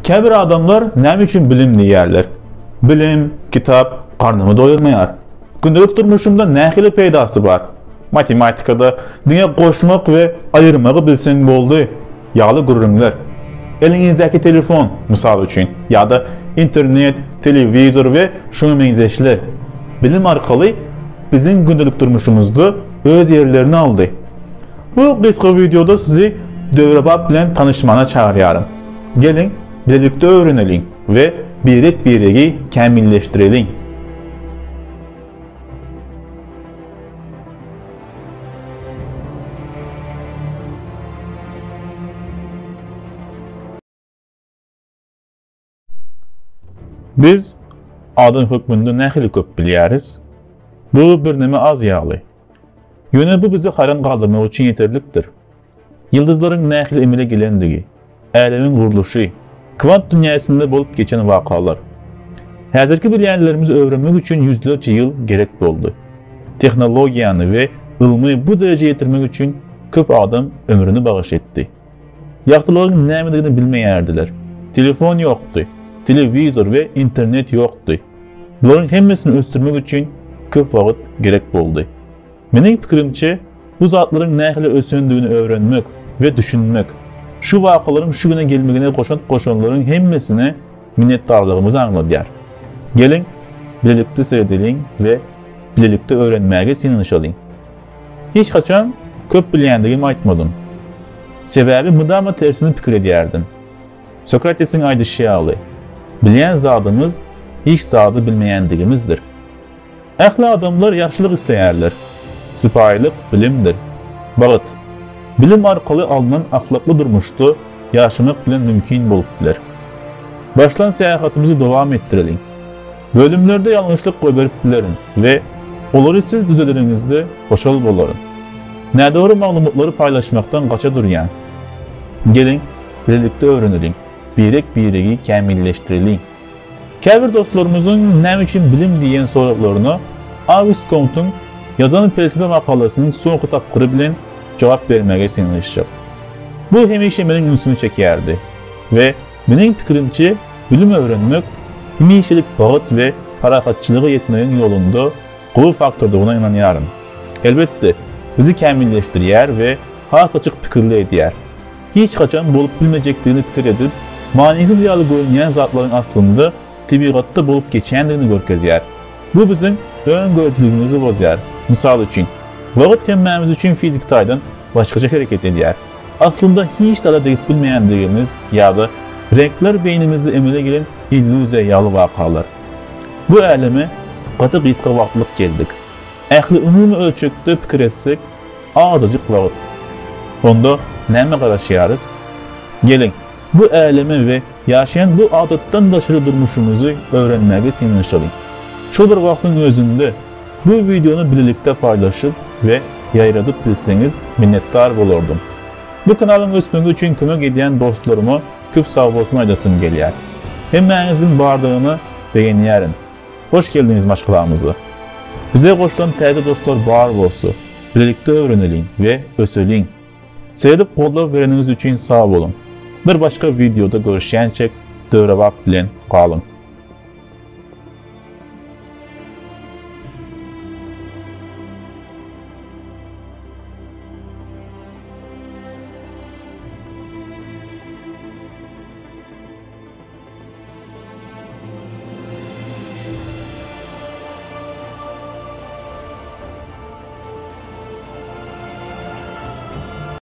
Kəbir adamlar nə üçün bilim deyərlər? Bilim, kitab qarnımı doyurmayar. Gündelik durmuşumda nə xili peydası var? Matematikada dünya qoşmaq və ayırmağı bilsən oldu. Yağlı qürürümlər. Elinizdəki telefon, misal üçün, ya da internet, televizor və şuna bənzəşlər. Bilim arqalı bizim gündelik durmuşumuzda öz yerlerini aldı. Bu qısqa videoda sizi Dövrəbab ilə tanışmana çağırıyorum. Gelin, birlikte öğrenelim ve birliği kəmilləşdirelim. Biz adın hükmündə nə xili köp biliyoruz? Bu bir nəmə az yağlı. Yönü bu bizi hayran qaldırmaq üçün yeterlikdir. Yıldızların nə xil emilə geləndiği, ələmin quruluşu, kvant dünyasında bolup geçen vakalar. Hazırki bilgilerimizi öğrenmek için yüzlerce yıl gerekli oldu. Teknolojiyanı ve ilmi bu derece getirmek için köp adam ömrünü bağış etti. Yaxtıların nəmədiyini bilməyərdiler. Telefon yoktu, televizor ve internet yoktu. Bunların hemmesini östürmek için köp vakit gerekli oldu. Benim fikrimce bu zatların nə xili ösündüğünü öğrenmek ve düşünmek, şu vakaların şu güne gelmegine koşanların hemmesine minnettarlığımızı anlatıyor. Gelin, birlikte seyredelim ve birlikte öğrenmeye sinirlenişelim. Hiç kaçan köp bilendiğimi aytmadım. Sebebi müdama tersini fikir ediyerdim. Sokrates'in aydı şialı. Bilen zadımız hiç zadı bilmeyendiğimizdir. Ehli adamlar yaşlılık isteyerler. Sipahilik bilimdir. Bağıt. Bilim arkalı alınan ahlaklı durmuştu, yaşamak bile mümkün buluplar. Başlan seyahatimizi devam ettirelim. Bölümlerde yanlışlık koyberiplerin ve olur siz düzelerinizde hoşal boların. Ne doğru malumatları paylaşmaktan kaça duryan. Gelin, birlikte öğrenelim. Birliği kəmilləşdirelim. Kəbir dostlarımızın ne için bilim diyen sorularını Auguste Comte'un yazan felsefe makalesinin son kitapları bilen cevap vermeye sinirleşecek. Bu hemişe benim ünsümü çekerdi ve benim fikrimce bilim öğrenmek hemişelik bağıt ve harakatçılığı yetmenin yolunda kulu faktörde ona inanıyorum. Elbette bizi kəmilləştiriyor ve has açık fikirli ediyor. Hiç kaçan bolup bilmeyeceklerini fikir edip manisiz yağlı görünmeyen zatların aslında tabiatta bolup geçenlerini görkeziyor. Bu bizim ön görücülüğümüzü bozuyor. Misal için, vakit temmemiz için fizik taydan başkaca hareket ediyor. Aslında hiç de deyip bilmeyendiğimiz ya da renkler beynimizde emile gelen illüziya yağlı vakalar. Bu aleme katı qısqa vaxtlıq geldik. Ehli ümumi ölçekte fikir etsek azıcık vakit. Onda nəmə qaraşıyarız? Gelin, bu aleme ve yaşayan bu adettan daşırı durmuşumuzu öğrenmeye sinirlenişelim. Şu bir vaktin özünde bu videonu birlikte paylaşıp ve yayradıp bilseniz minnettar olurdum. Bu kanalın ösmesi için kömek eden dostlarıma köp sağ olsun aydasım geliyor. Hemenizin bardağını beğeniyorum. Hoş geldiniz maşkalarımıza. Bize koşulan təzə dostlar var olsun. Birlikte öğrenelim ve öseleyin. Seyredip kodlar vereniniz için sağ olun. Bir başka videoda görüşəncək Dövrəbab bilen qalın.